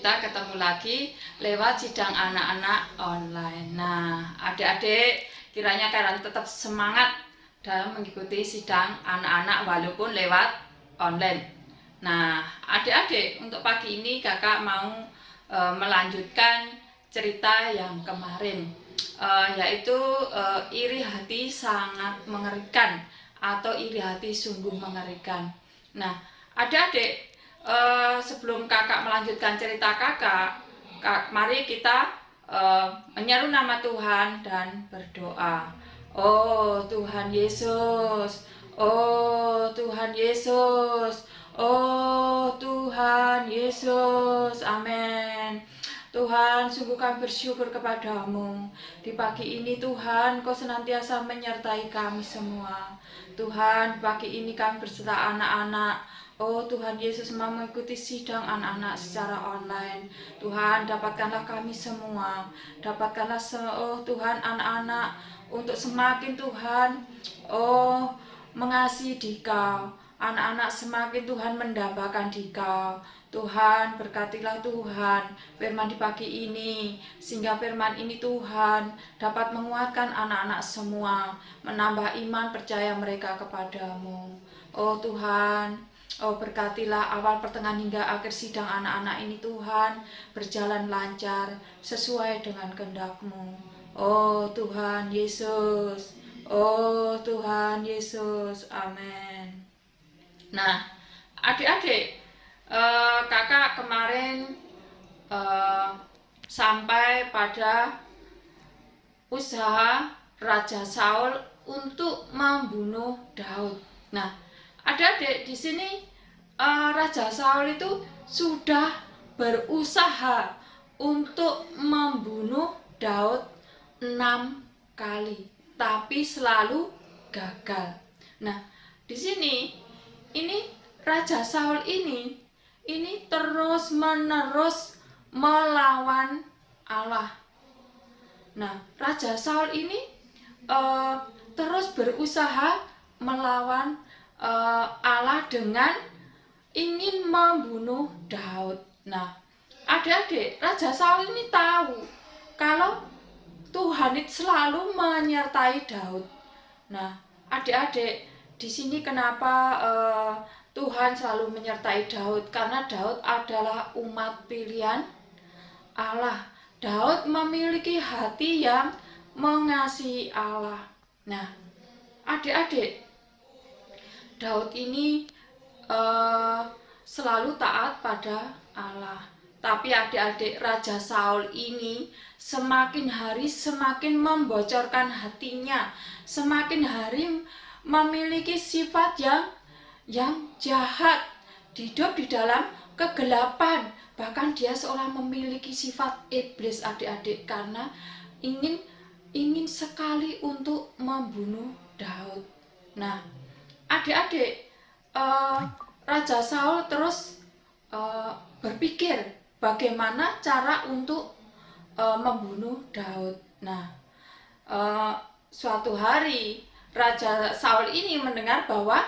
kita ketemu lagi lewat sidang anak-anak online. Nah, adik-adik kiranya kalian tetap semangat dalam mengikuti sidang anak-anak walaupun lewat online. Nah, adik-adik, untuk pagi ini kakak mau melanjutkan cerita yang kemarin, yaitu iri hati sangat mengerikan atau iri hati sungguh mengerikan. Nah, adik-adik, sebelum kakak melanjutkan cerita kakak, mari kita menyeru nama Tuhan dan berdoa. Oh Tuhan Yesus, oh Tuhan Yesus, oh Tuhan Yesus, amin. Tuhan, sungguh kami bersyukur kepadamu. Di pagi ini Tuhan, Kau senantiasa menyertai kami semua. Tuhan, pagi ini kami berserta anak-anak. Oh Tuhan Yesus, mau mengikuti sidang anak-anak secara online. Tuhan, dapatkanlah kami semua. Dapatkanlah oh Tuhan, anak-anak untuk semakin Tuhan mengasihi Dikau. Anak-anak semakin Tuhan mendambakan Dikau. Tuhan, berkatilah Tuhan firman di pagi ini, sehingga firman ini Tuhan dapat menguatkan anak-anak semua, menambah iman percaya mereka kepadamu. Oh Tuhan, oh berkatilah awal, pertengahan hingga akhir sidang anak-anak ini Tuhan berjalan lancar sesuai dengan kehendak-Mu. Oh Tuhan Yesus, oh Tuhan Yesus, amin. Nah, adik-adik, kakak kemarin sampai pada usaha Raja Saul untuk membunuh Daud. Nah, adik-adik, di sini Raja Saul itu sudah berusaha untuk membunuh Daud 6 kali, tapi selalu gagal. Nah, di sini ini Raja Saul ini terus-menerus melawan Allah. Nah, Raja Saul ini terus berusaha melawan Allah dengan ingin membunuh Daud. Nah, adik-adik, Raja Saul ini tahu kalau Tuhan itu selalu menyertai Daud. Nah, adik-adik, di sini kenapa Tuhan selalu menyertai Daud? Karena Daud adalah umat pilihan Allah. Daud memiliki hati yang mengasihi Allah. Nah, adik-adik, Daud ini selalu taat pada Allah. Tapi adik-adik, Raja Saul ini semakin hari semakin membocorkan hatinya, semakin hari memiliki sifat yang jahat, hidup di dalam kegelapan. Bahkan dia seolah memiliki sifat iblis, adik-adik, karena ingin sekali untuk membunuh Daud. Nah, adik-adik, Raja Saul terus berpikir bagaimana cara untuk membunuh Daud. Nah, suatu hari Raja Saul ini mendengar bahwa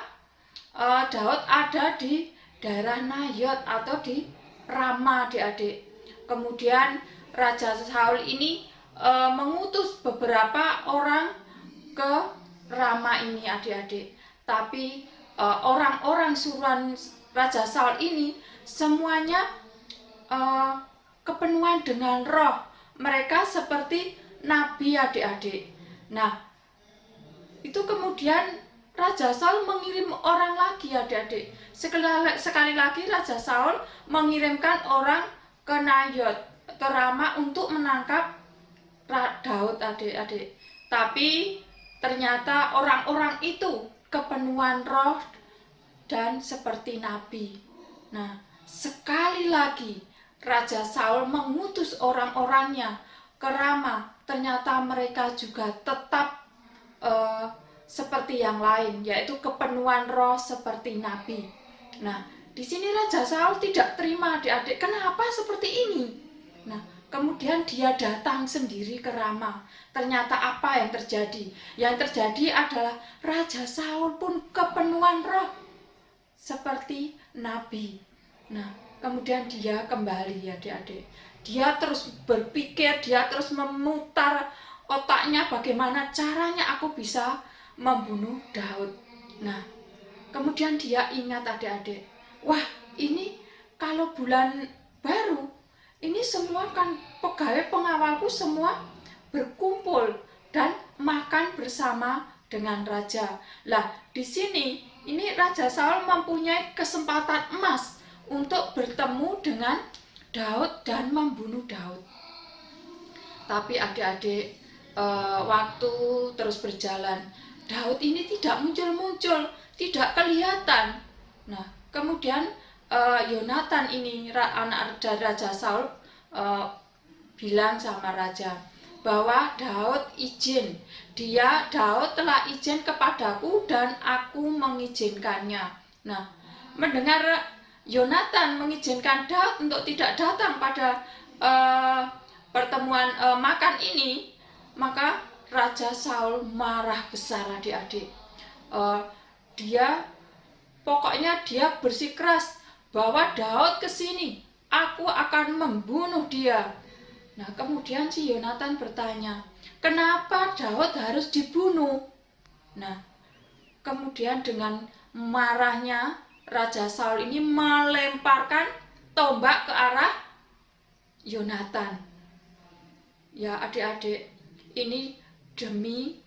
Daud ada di daerah Nayot atau di Rama, adik-adik. Kemudian Raja Saul ini mengutus beberapa orang ke Rama ini, adik-adik. Tapi orang-orang suruhan Raja Saul ini semuanya kepenuhan dengan roh. Mereka seperti nabi, adik-adik. Nah, itu kemudian Raja Saul mengirim orang lagi, adik-adik. Sekali lagi Raja Saul mengirimkan orang ke Nayot, ke Rama, untuk menangkap Daud, adik-adik. Tapi ternyata orang-orang itu kepenuhan roh dan seperti nabi. Nah, sekali lagi Raja Saul mengutus orang-orangnya ke Rama. Ternyata mereka juga tetap seperti yang lain, yaitu kepenuhan roh seperti nabi. Nah, di sini Raja Saul tidak terima, adik-adik. Kenapa seperti ini? Nah, kemudian dia datang sendiri ke Rama. Ternyata apa yang terjadi? Yang terjadi adalah Raja Saul pun kepenuhan roh seperti nabi. Nah, kemudian dia kembali, adik-adik. Dia terus berpikir, dia terus memutar otaknya bagaimana caranya aku bisa membunuh Daud. Nah, kemudian dia ingat, adik-adik, wah, ini kalau bulan baru, ini semua kan pegawai pengawalku semua berkumpul dan makan bersama dengan raja. Lah, di sini ini Raja Saul mempunyai kesempatan emas untuk bertemu dengan Daud dan membunuh Daud. Tapi adik-adik, waktu terus berjalan, Daud ini tidak muncul-muncul, tidak kelihatan. Nah, kemudian Yonatan ini, anak dari Raja Saul, bilang sama raja bahwa Daud izin, Daud telah izin kepadaku dan aku mengizinkannya. Nah, mendengar Yonatan mengizinkan Daud untuk tidak datang pada pertemuan makan ini, maka Raja Saul marah besar, adik-adik. Pokoknya dia bersikeras bahwa Daud kesini, aku akan membunuh dia. Nah, kemudian si Yonatan bertanya, kenapa Daud harus dibunuh? Nah, kemudian dengan marahnya Raja Saul ini melemparkan tombak ke arah Yonatan. Ya, adik-adik, ini demi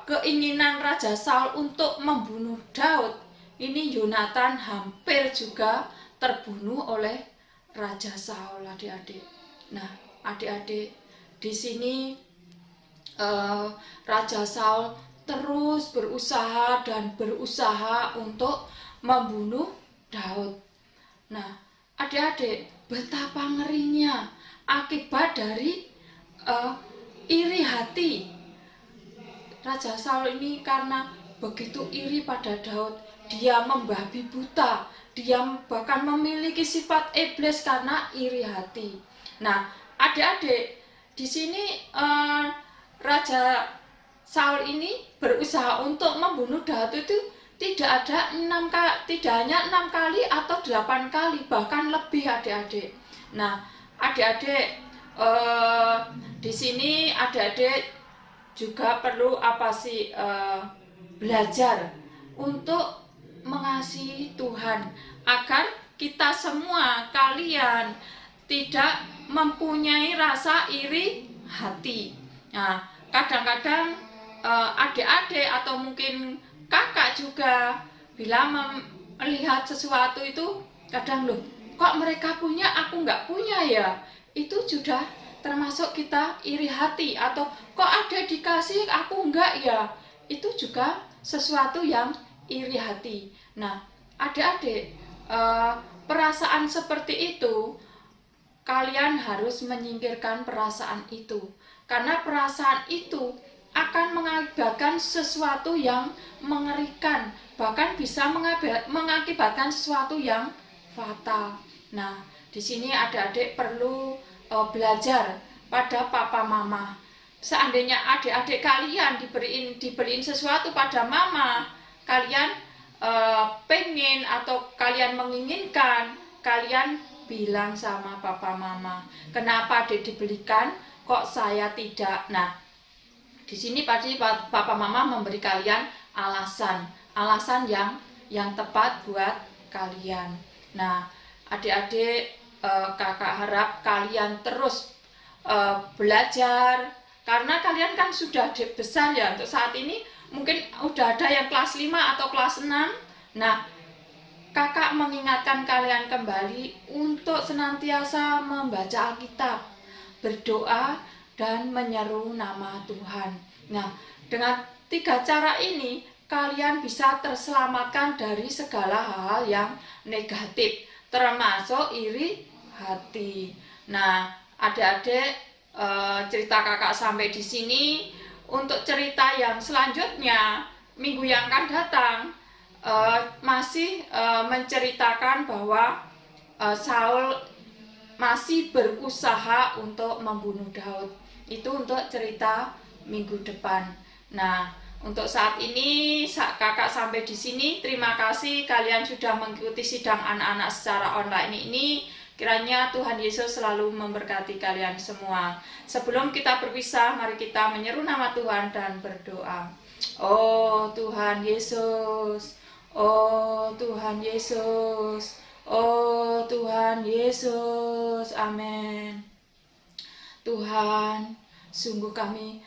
keinginan Raja Saul untuk membunuh Daud. Ini Yonatan hampir juga terbunuh oleh Raja Saul, adik-adik. Nah, adik-adik, di sini Raja Saul terus berusaha untuk membunuh Daud. Nah, adik-adik, betapa ngerinya akibat dari iri hati. Raja Saul ini karena begitu iri pada Daud, dia membabi buta, dia bahkan memiliki sifat iblis karena iri hati. Nah, adik-adik, di sini Raja Saul ini berusaha untuk membunuh Daud itu tidak hanya 6 kali atau 8 kali, bahkan lebih, adik-adik. Nah, adik-adik, di sini adik-adik juga perlu belajar untuk mengasihi Tuhan, agar kita semua, kalian, tidak mempunyai rasa iri hati. Nah, kadang-kadang adik-adik atau mungkin kakak juga bila melihat sesuatu itu, kadang loh, kok mereka punya aku nggak punya ya? Itu sudah termasuk kita iri hati. Atau kok ada dikasih aku enggak ya? Itu juga sesuatu yang iri hati. Nah, adik-adik, perasaan seperti itu kalian harus menyingkirkan perasaan itu, karena perasaan itu akan mengakibatkan sesuatu yang mengerikan, bahkan bisa mengakibatkan sesuatu yang fatal. Nah, di sini adik-adik perlu belajar pada papa mama. Seandainya adik-adik kalian diberiin sesuatu pada mama, kalian pengen atau kalian menginginkan, kalian bilang sama papa mama, kenapa adik dibelikan, kok saya tidak. Nah, di sini pasti papa mama memberi kalian alasan yang tepat buat kalian. Nah, adik-adik, kakak harap kalian terus belajar, karena kalian kan sudah besar ya. Untuk saat ini mungkin udah ada yang kelas 5 atau kelas 6. Nah, kakak mengingatkan kalian kembali untuk senantiasa membaca Alkitab, berdoa, dan menyeru nama Tuhan. Nah, dengan 3 cara ini kalian bisa terselamatkan dari segala hal yang negatif, termasuk iri hati. Nah, adik-adik, cerita kakak sampai di sini. Untuk cerita yang selanjutnya minggu yang akan datang, masih menceritakan bahwa Saul masih berusaha untuk membunuh Daud. Itu untuk cerita minggu depan. Nah, Untuk saat ini kakak sampai di sini. Terima kasih kalian sudah mengikuti sidang anak-anak secara online ini. Kiranya Tuhan Yesus selalu memberkati kalian semua. Sebelum kita berpisah, mari kita menyeru nama Tuhan dan berdoa. Oh Tuhan Yesus, oh Tuhan Yesus, oh Tuhan Yesus, amin. Tuhan, sungguh kami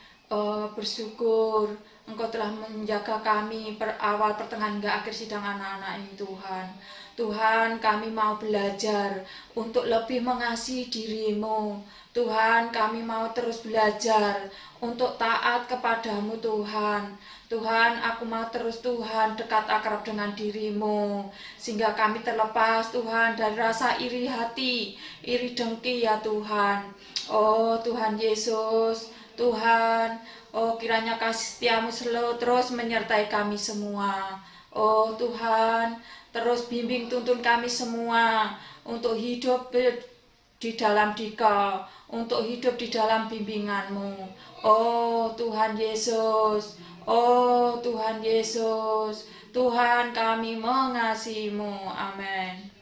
bersyukur Engkau telah menjaga kami awal pertengahan hingga akhir sidang anak-anak ini Tuhan. Tuhan, kami mau belajar untuk lebih mengasihi diri-Mu. Tuhan, kami mau terus belajar untuk taat kepadamu Tuhan. Tuhan, aku mau terus Tuhan dekat akrab dengan diri-Mu, sehingga kami terlepas Tuhan dari rasa iri hati, iri dengki ya Tuhan. Oh Tuhan Yesus, Tuhan, oh kiranya kasih setiamu selalu terus menyertai kami semua. Oh Tuhan, terus bimbing tuntun kami semua untuk hidup di dalam Dikau, untuk hidup di dalam bimbingan-Mu. Oh Tuhan Yesus, oh Tuhan Yesus, Tuhan kami mengasihi-Mu. Amin.